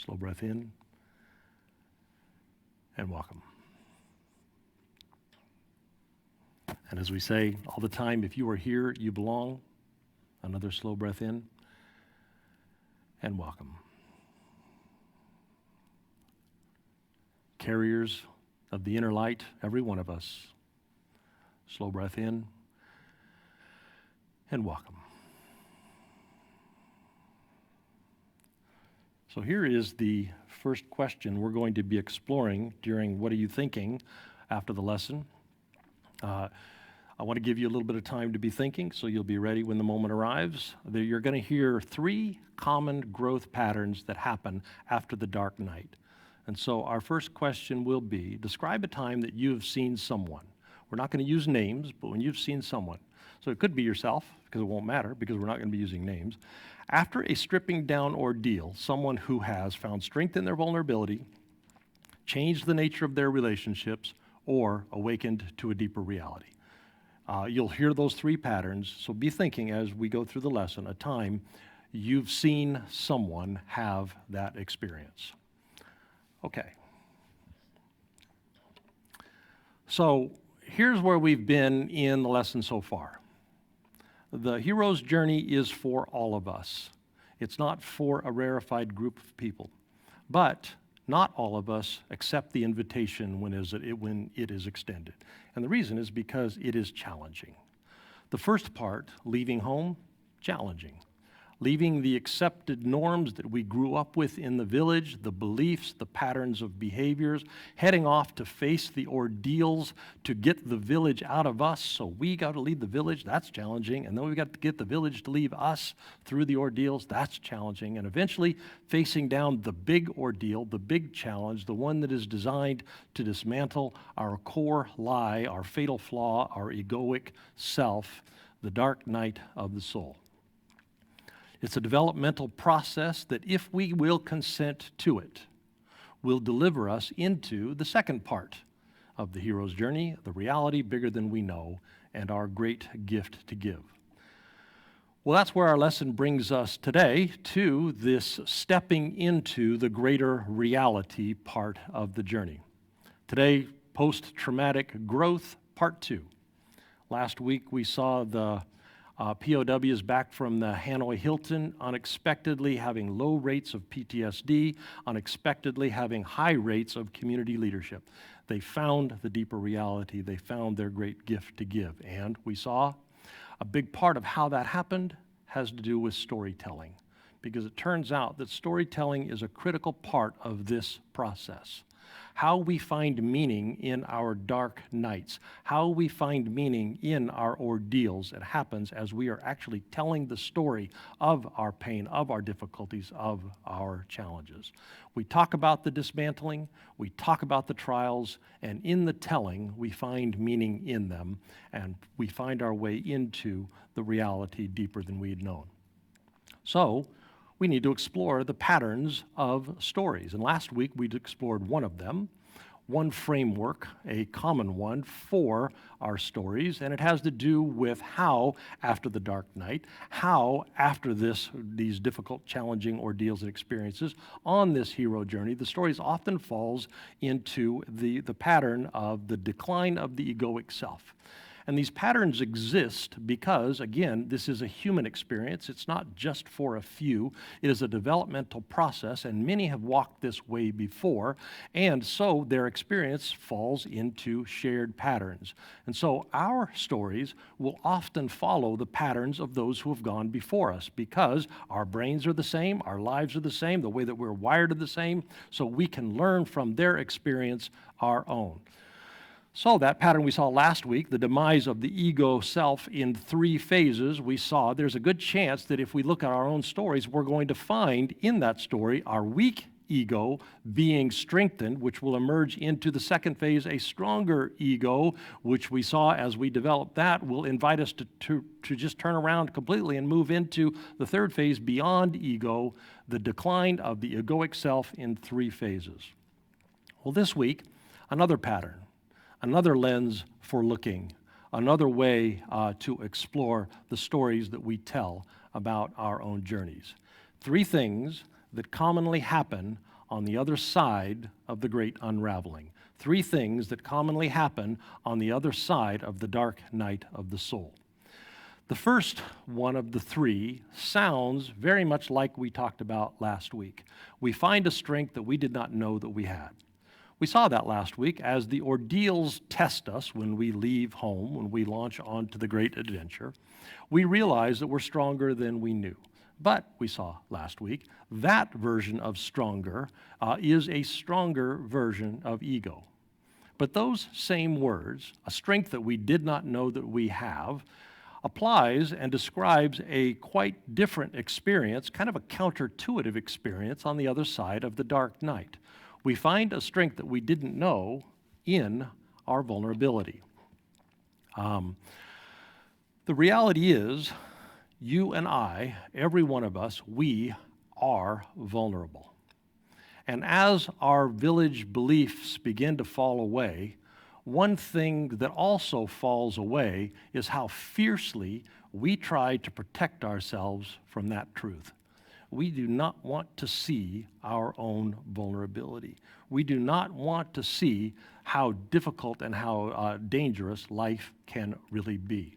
Slow breath in, and welcome. And as we say all the time, if you are here, you belong. Another slow breath in, and welcome. Carriers of the inner light, every one of us. Slow breath in, and welcome. So here is the first question we're going to be exploring during What Are You Thinking after the lesson. I want to give you a little bit of time to be thinking so you'll be ready when the moment arrives. You're going to hear 3 common growth patterns that happen after the dark night. And so our first question will be, describe a time that you have seen someone. We're not going to use names, but when you've seen someone. So it could be yourself, because it won't matter, because we're not going to be using names. After a stripping down ordeal, someone who has found strength in their vulnerability, changed the nature of their relationships, or awakened to a deeper reality. You'll hear those 3 patterns, so be thinking as we go through the lesson, a time you've seen someone have that experience. Okay. So here's where we've been in the lesson so far. The hero's journey is for all of us. It's not for a rarefied group of people. But not all of us accept the invitation when it is extended. And the reason is because it is challenging. The first part, leaving home, challenging. Leaving the accepted norms that we grew up with in the village, the beliefs, the patterns of behaviors, heading off to face the ordeals to get the village out of us. So we got to leave the village, that's challenging. And then we got to get the village to leave us through the ordeals, that's challenging. And eventually facing down the big ordeal, the big challenge, the one that is designed to dismantle our core lie, our fatal flaw, our egoic self, the dark night of the soul. It's a developmental process that, if we will consent to it, will deliver us into the second part of the hero's journey, the reality bigger than we know, and our great gift to give. Well, that's where our lesson brings us today, to this stepping into the greater reality part of the journey. Today, post-traumatic growth, part 2. Last week, we saw the POWs back from the Hanoi Hilton, unexpectedly having low rates of PTSD, unexpectedly having high rates of community leadership. They found the deeper reality. They found their great gift to give. And we saw a big part of how that happened has to do with storytelling, because it turns out that storytelling is a critical part of this process. How we find meaning in our dark nights, how we find meaning in our ordeals, it happens as we are actually telling the story of our pain, of our difficulties, of our challenges. We talk about the dismantling, we talk about the trials, and in the telling, we find meaning in them, and we find our way into the reality deeper than we had known. So, we need to explore the patterns of stories. And last week, we explored one of them, one framework, a common one for our stories, and it has to do with how, after the dark night, how, after these difficult, challenging ordeals and experiences on this hero journey, the stories often falls into the pattern of the decline of the egoic self. And these patterns exist because, again, this is a human experience. It's not just for a few. It is a developmental process, and many have walked this way before, and so their experience falls into shared patterns. And so our stories will often follow the patterns of those who have gone before us, because our brains are the same, our lives are the same, the way that we're wired are the same, so we can learn from their experience our own. So that pattern we saw last week, the demise of the ego self in 3 phases, we saw there's a good chance that if we look at our own stories, we're going to find in that story our weak ego being strengthened, which will emerge into the second phase, a stronger ego, which we saw as we developed that will invite us to just turn around completely and move into the third phase, beyond ego, the decline of the egoic self in 3 phases. Well, this week, another pattern. Another lens for looking, another way to explore the stories that we tell about our own journeys. 3 things that commonly happen on the other side of the great unraveling. 3 things that commonly happen on the other side of the dark night of the soul. The first one of the 3 sounds very much like we talked about last week. We find a strength that we did not know that we had. We saw that last week as the ordeals test us when we leave home, when we launch onto the great adventure. We realize that we're stronger than we knew. But we saw last week that version of stronger is a stronger version of ego. But those same words, a strength that we did not know that we have, applies and describes a quite different experience, kind of a counterintuitive experience on the other side of the dark night. We find a strength that we didn't know in our vulnerability. The reality is, you and I, every one of us, we are vulnerable. And as our village beliefs begin to fall away, one thing that also falls away is how fiercely we try to protect ourselves from that truth. We do not want to see our own vulnerability. We do not want to see how difficult and how dangerous life can really be.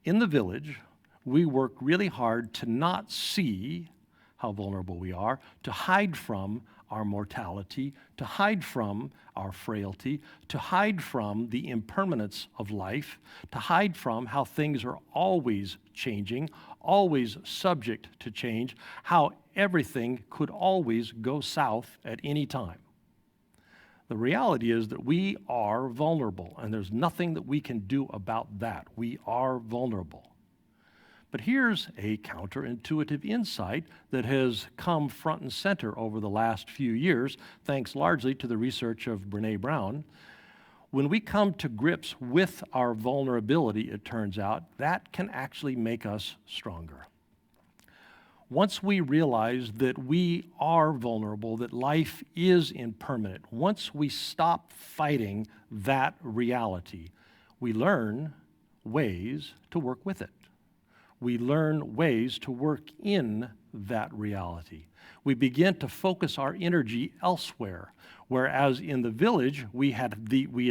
In the village, we work really hard to not see how vulnerable we are, to hide from our mortality, to hide from our frailty, to hide from the impermanence of life, to hide from how things are always changing, always subject to change, how everything could always go south at any time. The reality is that we are vulnerable, and there's nothing that we can do about that. We are vulnerable. But here's a counterintuitive insight that has come front and center over the last few years, thanks largely to the research of Brené Brown. When we come to grips with our vulnerability, it turns out, that can actually make us stronger. Once we realize that we are vulnerable, that life is impermanent, once we stop fighting that reality, we learn ways to work with it. We learn ways to work in that reality. We begin to focus our energy elsewhere, whereas in the village, we had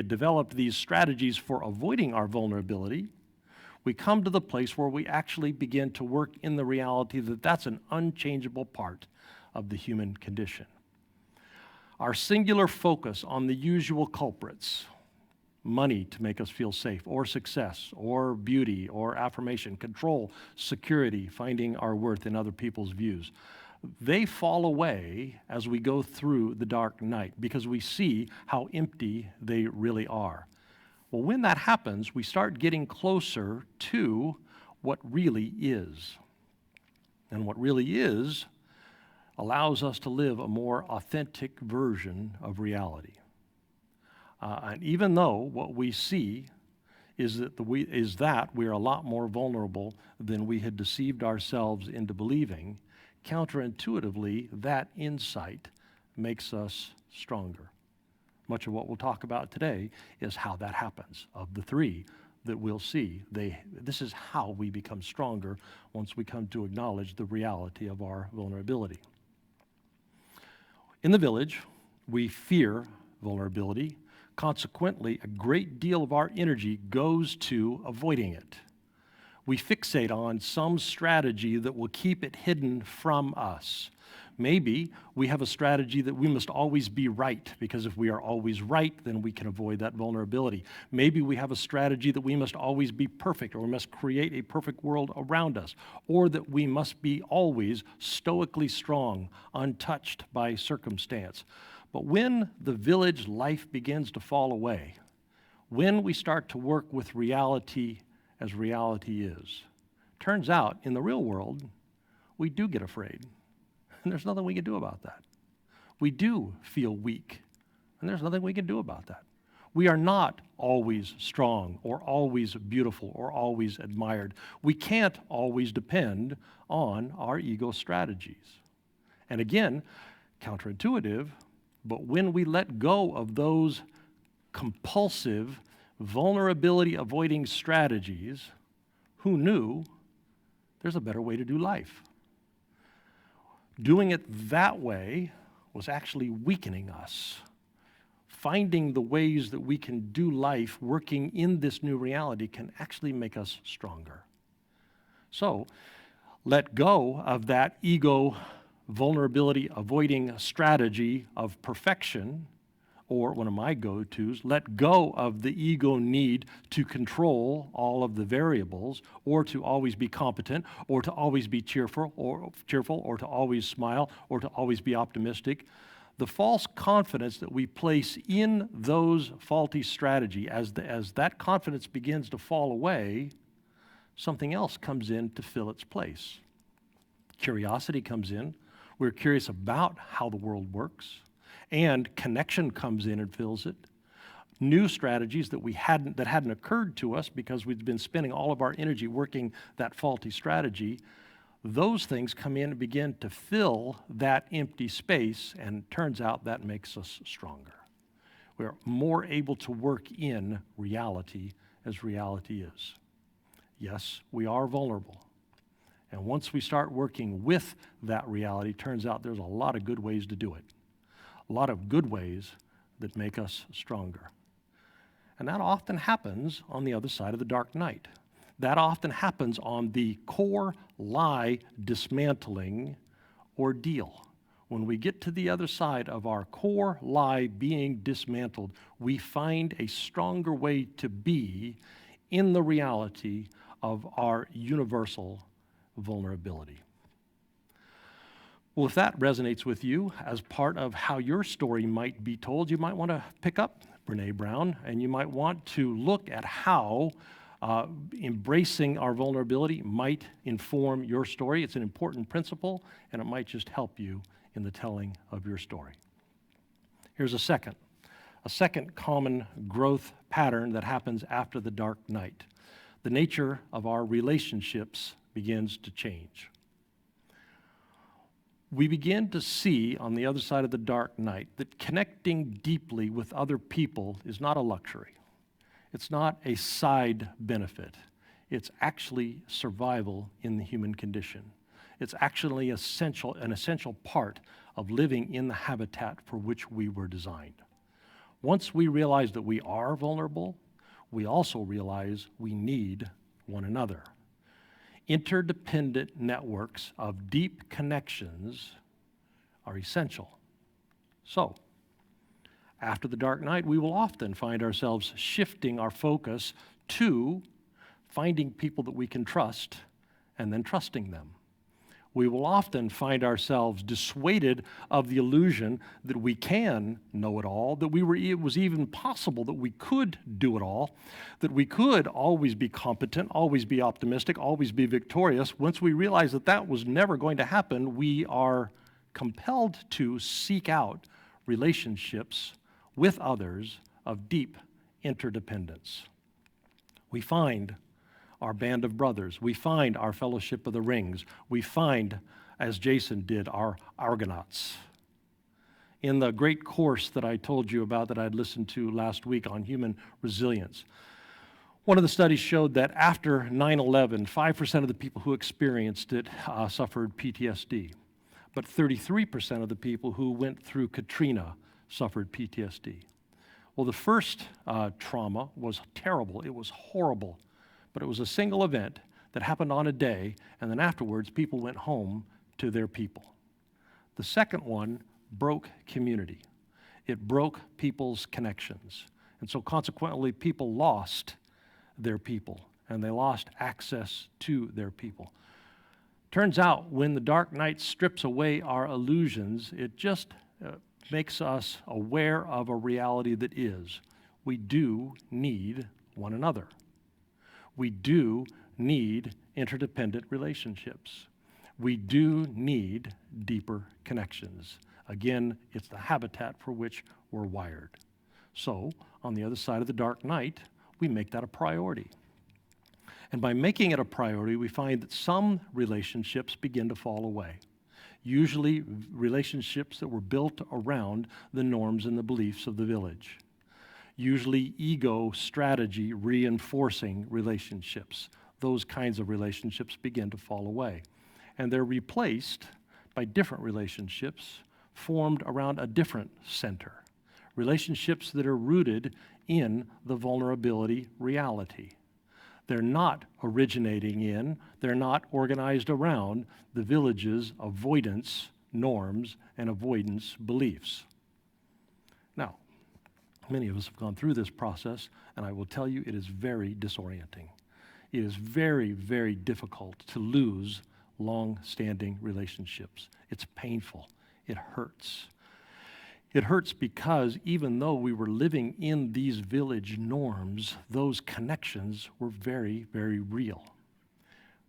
developed these strategies for avoiding our vulnerability. We come to the place where we actually begin to work in the reality that that's an unchangeable part of the human condition. Our singular focus on the usual culprits, money to make us feel safe, or success, or beauty, or affirmation, control, security, finding our worth in other people's views, they fall away as we go through the dark night because we see how empty they really are. Well, when that happens, we start getting closer to what really is. And what really is allows us to live a more authentic version of reality. And even though what we see is that we are a lot more vulnerable than we had deceived ourselves into believing, counterintuitively, that insight makes us stronger. Much of what we'll talk about today is how that happens. Of the 3 that we'll see, this is how we become stronger once we come to acknowledge the reality of our vulnerability. In the village, we fear vulnerability. Consequently, a great deal of our energy goes to avoiding it. We fixate on some strategy that will keep it hidden from us. Maybe we have a strategy that we must always be right, because if we are always right, then we can avoid that vulnerability. Maybe we have a strategy that we must always be perfect, or we must create a perfect world around us, or that we must be always stoically strong, untouched by circumstance. But when the village life begins to fall away, when we start to work with reality as reality is, turns out in the real world, we do get afraid. And there's nothing we can do about that. We do feel weak, and there's nothing we can do about that. We are not always strong, or always beautiful, or always admired. We can't always depend on our ego strategies. And again, counterintuitive, but when we let go of those compulsive, vulnerability-avoiding strategies, who knew there's a better way to do life? Doing it that way was actually weakening us. Finding the ways that we can do life working in this new reality can actually make us stronger. So, let go of that ego vulnerability avoiding strategy of perfection, or one of my go-tos, let go of the ego need to control all of the variables, or to always be competent, or to always be cheerful, or to always smile, or to always be optimistic. The false confidence that we place in those faulty strategy, as that confidence begins to fall away, something else comes in to fill its place. Curiosity comes in. We're curious about how the world works, and connection comes in and fills it. New strategies that hadn't occurred to us because we've been spending all of our energy working that faulty strategy, those things come in and begin to fill that empty space, and turns out that makes us stronger. We're more able to work in reality as reality is. Yes, we are vulnerable. And once we start working with that reality, turns out there's a lot of good ways to do it. A lot of good ways that make us stronger. And that often happens on the other side of the dark night. That often happens on the core lie dismantling ordeal. When we get to the other side of our core lie being dismantled, we find a stronger way to be in the reality of our universal vulnerability. Well, if that resonates with you as part of how your story might be told, you might want to pick up Brené Brown, and you might want to look at how embracing our vulnerability might inform your story. It's an important principle, and it might just help you in the telling of your story. Here's a second common growth pattern that happens after the dark night. The nature of our relationships begins to change. We begin to see on the other side of the dark night that connecting deeply with other people is not a luxury. It's not a side benefit. It's actually survival in the human condition. It's actually an essential part of living in the habitat for which we were designed. Once we realize that we are vulnerable, we also realize we need one another. Interdependent networks of deep connections are essential. So, after the dark night, we will often find ourselves shifting our focus to finding people that we can trust and then trusting them. We will often find ourselves dissuaded of the illusion that we can know it all, that it was even possible that we could do it all, that we could always be competent, always be optimistic, always be victorious. Once we realize that that was never going to happen, we are compelled to seek out relationships with others of deep interdependence. We find our band of brothers. We find our fellowship of the rings. We find, as Jason did, our Argonauts. In the great course that I told you about that I'd listened to last week on human resilience, one of the studies showed that after 9/11, 5% of the people who experienced it suffered PTSD, but 33% of the people who went through Katrina suffered PTSD. Well, the first trauma was terrible. It was horrible. But it was a single event that happened on a day, and then afterwards, people went home to their people. The second one broke community. It broke people's connections. And so consequently, people lost their people, and they lost access to their people. Turns out, when the dark night strips away our illusions, it just makes us aware of a reality that is. We do need one another. We do need interdependent relationships. We do need deeper connections. Again, it's the habitat for which we're wired. So, on the other side of the dark night, we make that a priority. And by making it a priority, we find that some relationships begin to fall away. Usually relationships that were built around the norms and the beliefs of the village. Usually ego strategy reinforcing relationships. Those kinds of relationships begin to fall away. And they're replaced by different relationships formed around a different center. Relationships that are rooted in the vulnerability reality. They're not originating in, they're not organized around the village's avoidance norms and avoidance beliefs. Now, many of us have gone through this process, and I will tell you it is very disorienting. It is very, very difficult to lose long-standing relationships. It's painful. It hurts. It hurts because even though we were living in these village norms, those connections were very, very real.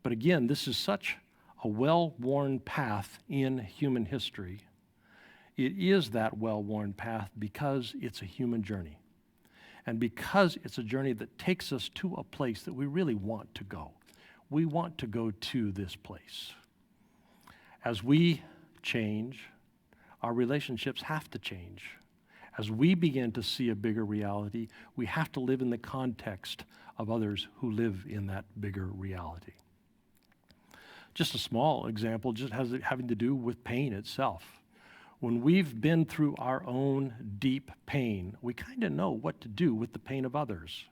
But again, this is such a well-worn path in human history. It is that well-worn path because it's a human journey. And because it's a journey that takes us to a place that we really want to go. We want to go to this place. As we change, our relationships have to change. As we begin to see a bigger reality, we have to live in the context of others who live in that bigger reality. Just a small example, just having to do with pain itself. When we've been through our own deep pain, we kind of know what to do with the pain of others.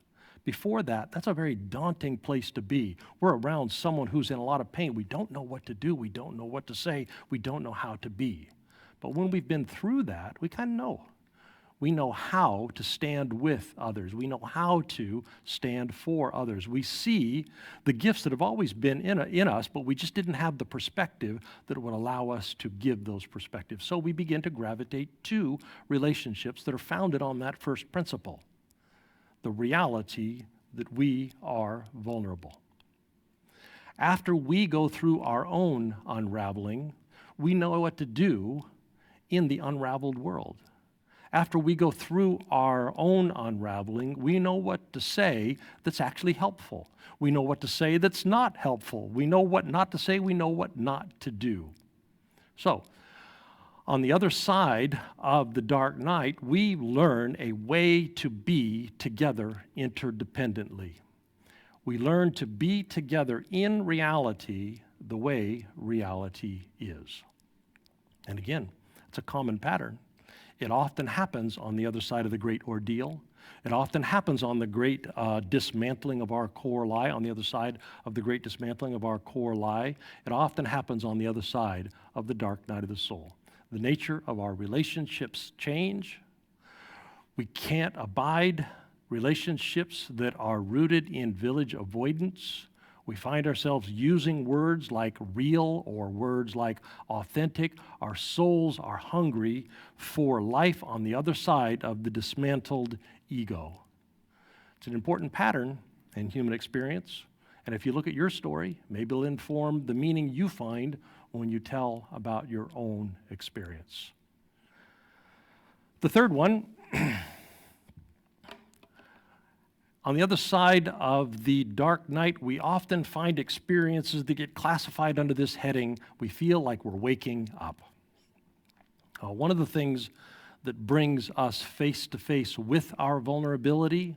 Before that, that's a very daunting place to be. We're around someone who's in a lot of pain. We don't know what to do. We don't know what to say. We don't know how to be. But when we've been through that, we kind of know. We know how to stand with others. We know how to stand for others. We see the gifts that have always been in us, but we just didn't have the perspective that would allow us to give those perspectives. So we begin to gravitate to relationships that are founded on that first principle, the reality that we are vulnerable. After we go through our own unraveling, we know what to do in the unraveled world. After we go through our own unraveling, we know what to say that's actually helpful. We know what to say that's not helpful. We know what not to say. We know what not to do. So, on the other side of the dark night, we learn a way to be together interdependently. We learn to be together in reality the way reality is. And again, it's a common pattern. It often happens on the other side of the great ordeal. It often happens on the great dismantling of our core lie, on the other side of the great dismantling of our core lie. It often happens on the other side of the dark night of the soul. The nature of our relationships change. We can't abide relationships that are rooted in village avoidance. We find ourselves using words like real or words like authentic. Our souls are hungry for life on the other side of the dismantled ego. It's an important pattern in human experience. And if you look at your story, maybe it'll inform the meaning you find when you tell about your own experience. The third one, on the other side of the dark night, we often find experiences that get classified under this heading, we feel like we're waking up. One of the things that brings us face to face with our vulnerability,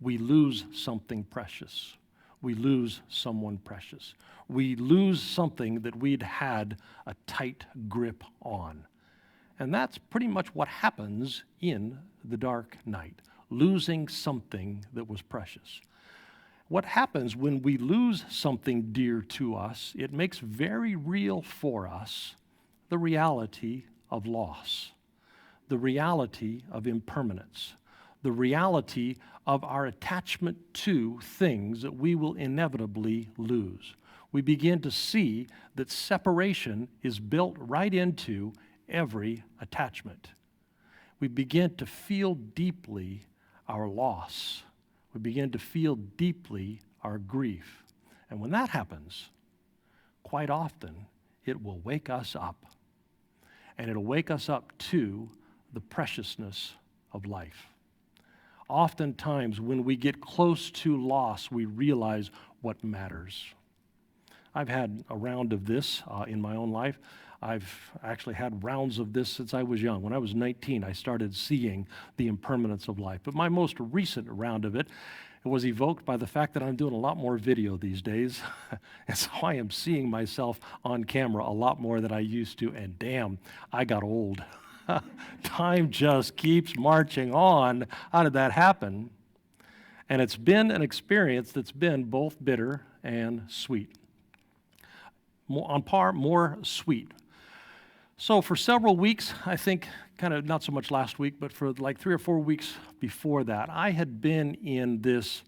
we lose something precious. We lose someone precious. We lose something that we'd had a tight grip on. And that's pretty much what happens in the dark night. Losing something that was precious. What happens when we lose something dear to us, it makes very real for us the reality of loss, the reality of impermanence, the reality of our attachment to things that we will inevitably lose. We begin to see that separation is built right into every attachment. We begin to feel deeply our loss. We begin to feel deeply our grief. And when that happens, quite often, it will wake us up. And it'll wake us up to the preciousness of life. Oftentimes, when we get close to loss, we realize what matters. I've had a round of this in my own life. I've actually had rounds of this since I was young. When I was 19, I started seeing the impermanence of life. But my most recent round of it It was evoked by the fact that I'm doing a lot more video these days, and so I am seeing myself on camera a lot more than I used to, and damn, I got old. Time just keeps marching on. How did that happen? And it's been an experience that's been both bitter and sweet. More, on par, more sweet. So for several weeks, I think, kind of not so much last week, but for like 3 or 4 weeks before that, I had been in this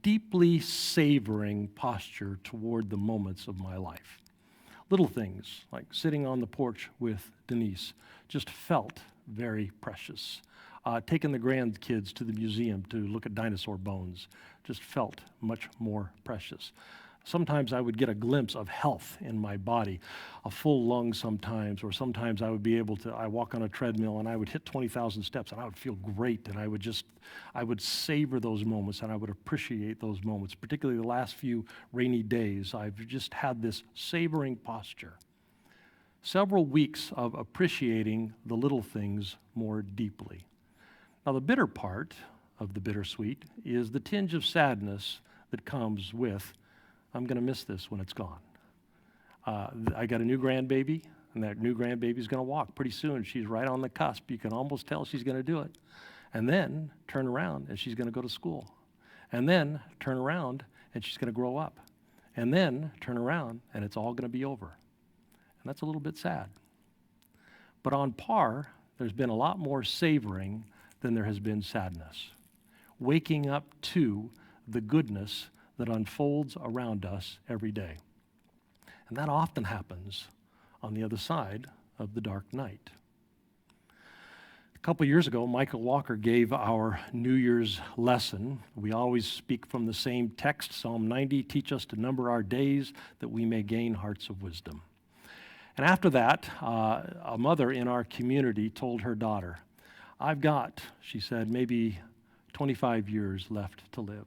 deeply savoring posture toward the moments of my life. Little things, like sitting on the porch with Denise, just felt very precious. Taking the grandkids to the museum to look at dinosaur bones just felt much more precious. Sometimes I would get a glimpse of health in my body, a full lung sometimes, or sometimes I would be able to, I walk on a treadmill and I would hit 20,000 steps and I would feel great, and I would savor those moments and I would appreciate those moments. Particularly the last few rainy days, I've just had this savoring posture. Several weeks of appreciating the little things more deeply. Now the bitter part of the bittersweet is the tinge of sadness that comes with, I'm going to miss this when it's gone. I got a new grandbaby, and that new grandbaby's going to walk pretty soon. She's right on the cusp. You can almost tell she's going to do it. And then turn around, and she's going to go to school. And then turn around, and she's going to grow up. And then turn around, and it's all going to be over. And that's a little bit sad. But on par, there's been a lot more savoring than there has been sadness. Waking up to the goodness that unfolds around us every day. And that often happens on the other side of the dark night. A couple years ago, Michael Walker gave our New Year's lesson. We always speak from the same text, Psalm 90, teach us to number our days that we may gain hearts of wisdom. And after that, a mother in our community told her daughter, I've got, she said, maybe 25 years left to live.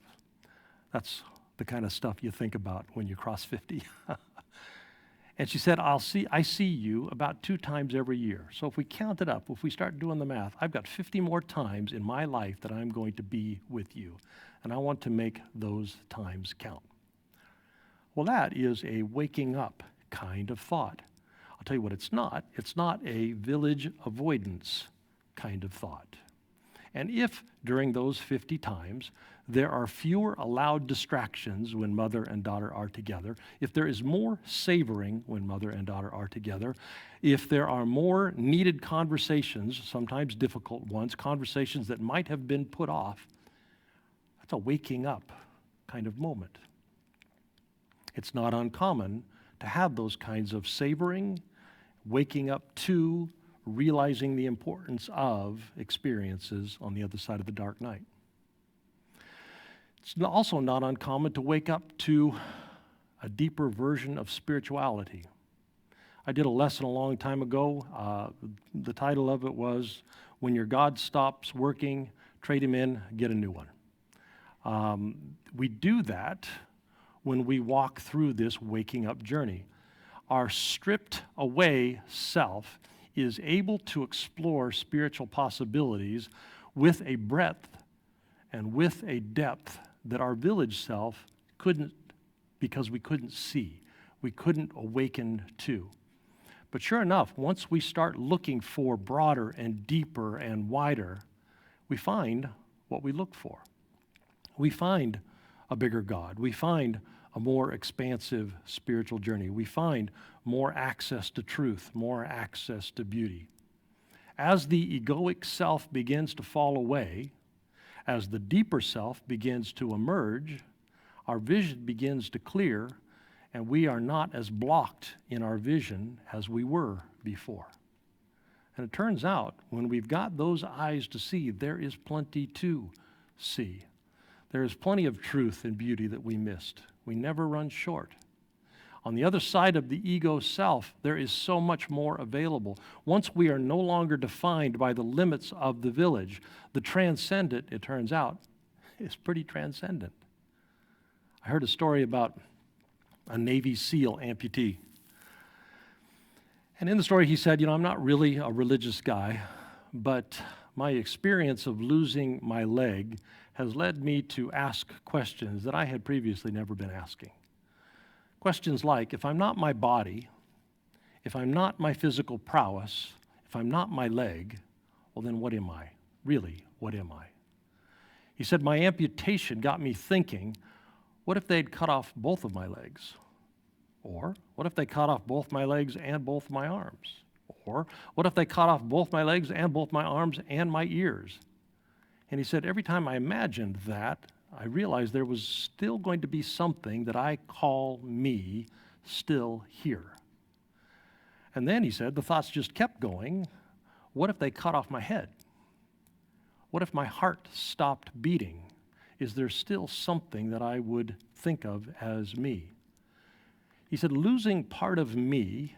That's the kind of stuff you think about when you cross 50. And she said, I see you about 2 times every year. So if we count it up, if we start doing the math, I've got 50 more times in my life that I'm going to be with you. And I want to make those times count. Well, that is a waking up kind of thought. I'll tell you what it's not. It's not a village avoidance kind of thought. And if during those 50 times there are fewer allowed distractions when mother and daughter are together, if there is more savoring when mother and daughter are together, if there are more needed conversations, sometimes difficult ones, conversations that might have been put off, that's a waking up kind of moment. It's not uncommon to have those kinds of savoring, waking up to, realizing the importance of experiences on the other side of the dark night. It's also not uncommon to wake up to a deeper version of spirituality. I did a lesson a long time ago. The title of it was, When Your God Stops Working, Trade Him In, Get a New One. We do that when we walk through this waking up journey. Our stripped away self is able to explore spiritual possibilities with a breadth and with a depth that our village self couldn't, because we couldn't see. We couldn't awaken to. But sure enough, once we start looking for broader and deeper and wider, we find what we look for. We find a bigger God. We find a more expansive spiritual journey. We find more access to truth, more access to beauty. As the egoic self begins to fall away, as the deeper self begins to emerge, our vision begins to clear, and we are not as blocked in our vision as we were before. And it turns out, when we've got those eyes to see, there is plenty to see. There is plenty of truth and beauty that we missed. We never run short. On the other side of the ego self, there is so much more available. Once we are no longer defined by the limits of the village, the transcendent, it turns out, is pretty transcendent. I heard a story about a Navy SEAL amputee. And in the story he said, I'm not really a religious guy, but my experience of losing my leg has led me to ask questions that I had previously never been asking. Questions like, if I'm not my body, if I'm not my physical prowess, if I'm not my leg, well then what am I? Really, what am I? He said, my amputation got me thinking, what if they'd cut off both of my legs? Or what if they cut off both my legs and both my arms? Or what if they cut off both my legs and both my arms and my ears? And he said, every time I imagined that, I realized there was still going to be something that I call me still here. And then he said, the thoughts just kept going. What if they cut off my head? What if my heart stopped beating? Is there still something that I would think of as me? He said, losing part of me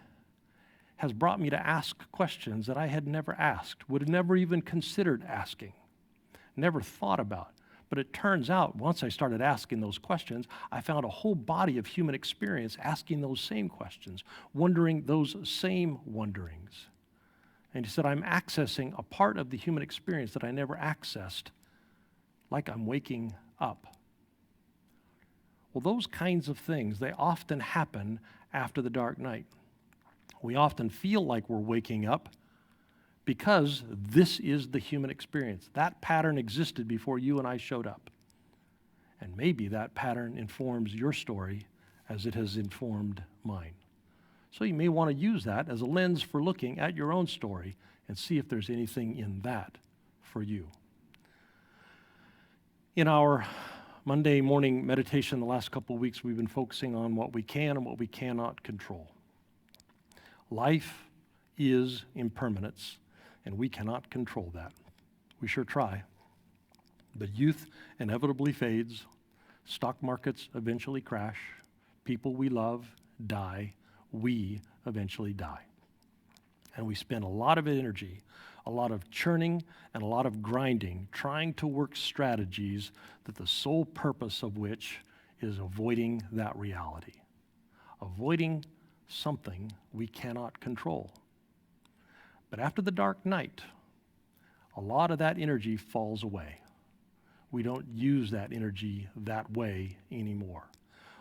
has brought me to ask questions that I had never asked, would have never even considered asking, never thought about. But it turns out, once I started asking those questions, I found a whole body of human experience asking those same questions, wondering those same wonderings. And he said, I'm accessing a part of the human experience that I never accessed, like I'm waking up. Well, those kinds of things, they often happen after the dark night. We often feel like we're waking up because this is the human experience. That pattern existed before you and I showed up. And maybe that pattern informs your story as it has informed mine. So you may want to use that as a lens for looking at your own story and see if there's anything in that for you. In our Monday morning meditation the last couple of weeks, we've been focusing on what we can and what we cannot control. Life is impermanence, and we cannot control that. We sure try. But youth inevitably fades, stock markets eventually crash, people we love die, we eventually die. And we spend a lot of energy, a lot of churning, and a lot of grinding, trying to work strategies that the sole purpose of which is avoiding that reality, avoiding something we cannot control. But after the dark night, a lot of that energy falls away. We don't use that energy that way anymore.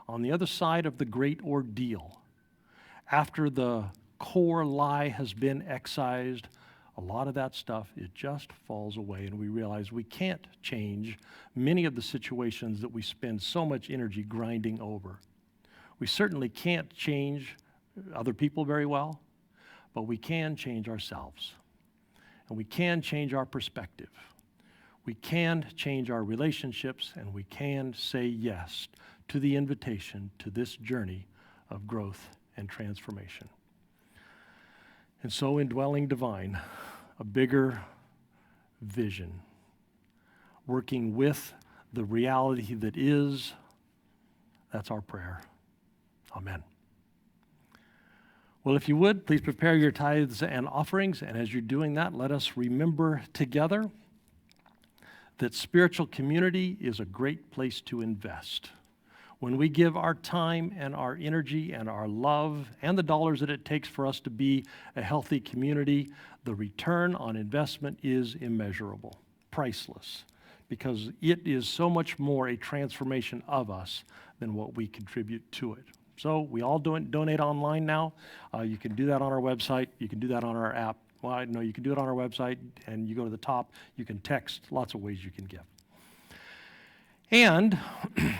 On the other side of the great ordeal, after the core lie has been excised, a lot of that stuff, it just falls away, and we realize we can't change many of the situations that we spend so much energy grinding over. We certainly can't change other people very well, but we can change ourselves. And we can change our perspective. We can change our relationships, and we can say yes to the invitation to this journey of growth and transformation. And so, indwelling divine, a bigger vision, working with the reality that is, that's our prayer. Amen. Well, if you would, please prepare your tithes and offerings, and as you're doing that, let us remember together that spiritual community is a great place to invest. When we give our time and our energy and our love and the dollars that it takes for us to be a healthy community, the return on investment is immeasurable, priceless, because it is so much more a transformation of us than what we contribute to it. So we all donate online now. You can do that on our website. You can do that on our app. Well, no, you can do it on our website, and you go to the top. You can text. Lots of ways you can give. And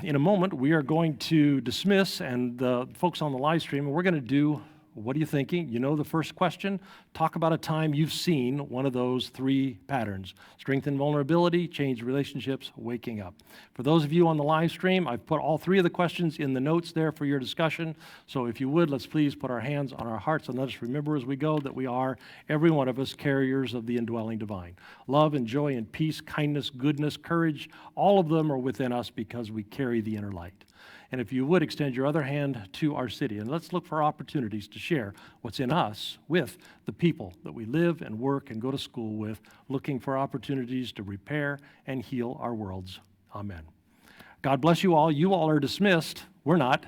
in a moment, we are going to dismiss, and the folks on the live stream, and we're going to do, what are you thinking? You know the first question. Talk about a time you've seen one of those three patterns: strength and vulnerability, changed relationships, waking up. For those of you on the live stream, I've put all three of the questions in the notes there for your discussion. So if you would, let's please put our hands on our hearts and let us remember as we go that we are, every one of us, carriers of the indwelling divine. Love and joy and peace, kindness, goodness, courage, all of them are within us because we carry the inner light. And if you would, extend your other hand to our city, and let's look for opportunities to share what's in us with the people that we live and work and go to school with, looking for opportunities to repair and heal our worlds. Amen. God bless you all. You all are dismissed. We're not.